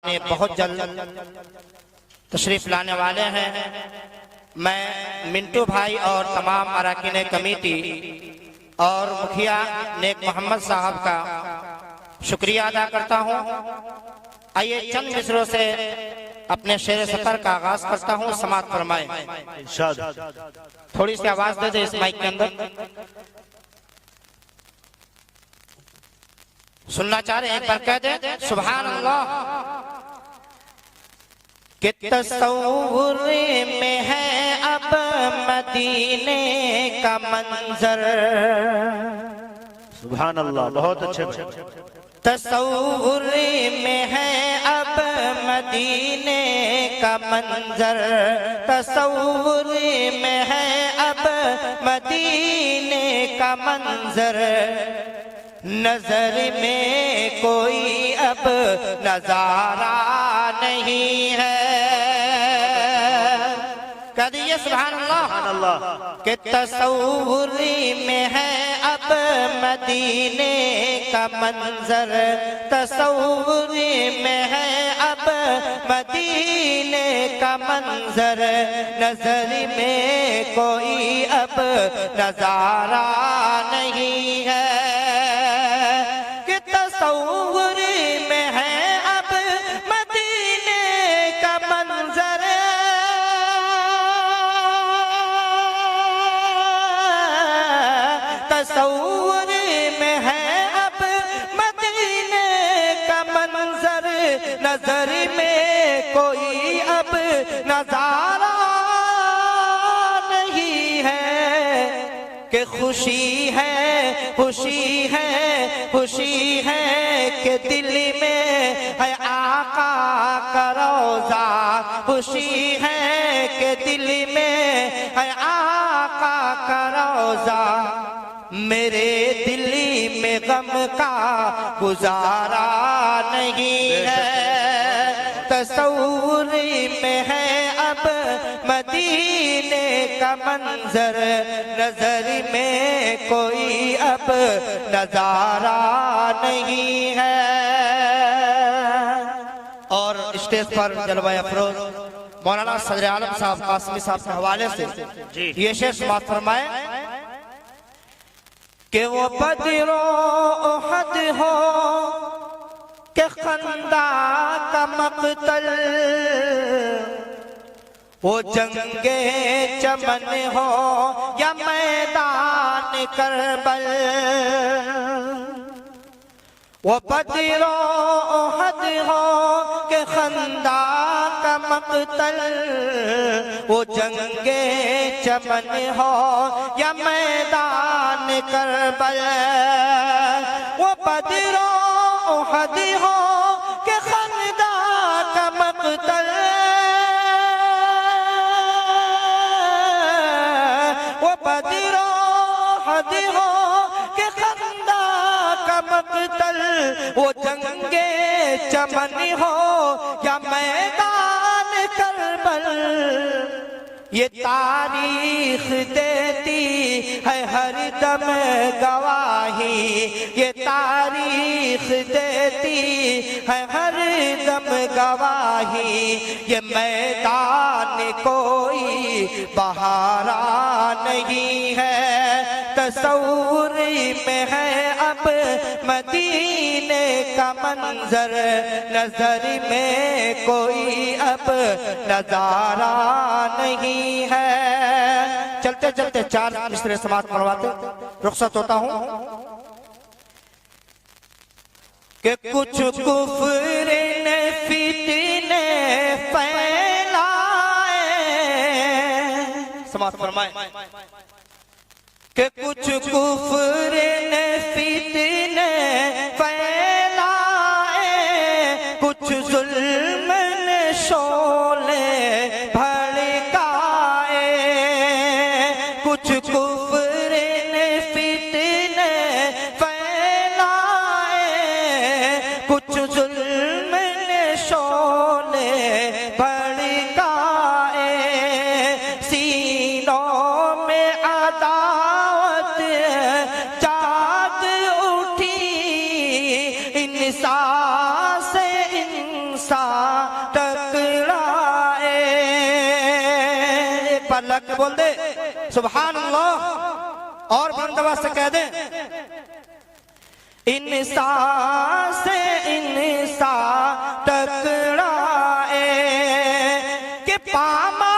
ने बहुत जल्द तशरीफ लाने वाले हैं। मैं मिंटू भाई और तमाम अरकान कमेटी और मुखिया नेक मोहम्मद साहब का शुक्रिया अदा करता हूं। आइए चंद मिसरों से अपने शेर सफर का आगाज करता हूं। समाअत फरमाएं। थोड़ी सी आवाज दे दे इस माइक के अंदर। सुनना चाह रहे हैं, एक बार कह दे सुभान अल्लाह। कि तसव्वुर में है अब मदीने का मंजर। सुभान अल्लाह, बहुत अच्छे। तसव्वुर में है अब मदीने का मंजर। तसव्वुर में है अब मदीने का मंजर। नजर में कोई अब नजारा नहीं है। कह दीजिए सुभान अल्लाह। कि तसव्वुर में है अब मदीने का मंजर। तसव्वुर में है अब मदीने का मंजर। नजर में कोई अब नजारा नहीं है। कि तसव्वुर में है अब मदीने का मंजर। तसव्वुर में है अब मदीने का मंजर। नजर में कोई अब नजारा नहीं है। कि खुशी है खुशी है खुशी है कि दिल में है आका का रोजा। खुशी है कि दिल में है आका का रोजा। मेरे दिल में गम का गुजारा नहीं है। तसव्वुर में है अब मदीने का मंजर। नजर में कोई अब नजारा नहीं है। और स्टेज पर जलवा अफरोज मौलाना सदर आलम साहब कासमी साहब के हवाले से ये शेर समाअत फरमाए। कि वो बदरो उहद हो कि खंदा का मक़तल। वो जंगे चमन हो या मैदान करबल। वो बदरो उहद हो कि खंदा का मक़तल। वो जंगे चमन हो या मैदान करबल। वो बदरो उहद हो कि खंदा का मक़तल। वो बदरो उहद हो कि खंदा का मक़तल। वो जंगे चमन हो या मैदान करबल। ये तारीख देती है हर दम गवाही। ये तारीख देती है हर दम गवाही। ये मैदान कोई बहारा नहीं है। तसव्वुर में है अब मदीने का मंजर। नजर में कोई अब नजारा नहीं है। चलते चलते चार मिसरे समाअत करवाते रुखसत होता हूं। कि कुछ कुफ्र ने फितने फैलाए। समाअत फरमाए। कि कुछ कुफ्र ने फितने फैलाए। कुछ जुल्म ने शोले भड़काए। कुछ कुफ्र ने फितने फैलाए। कुछ जुल्म ने शोले भड़काए। सीनों में अदावत जाग उठी। इंसान से इंसान पर लग के बोल दे सुभान अल्लाह और बुलंद आवाज से कह दे इंसान से इंसान टकराए कि पामा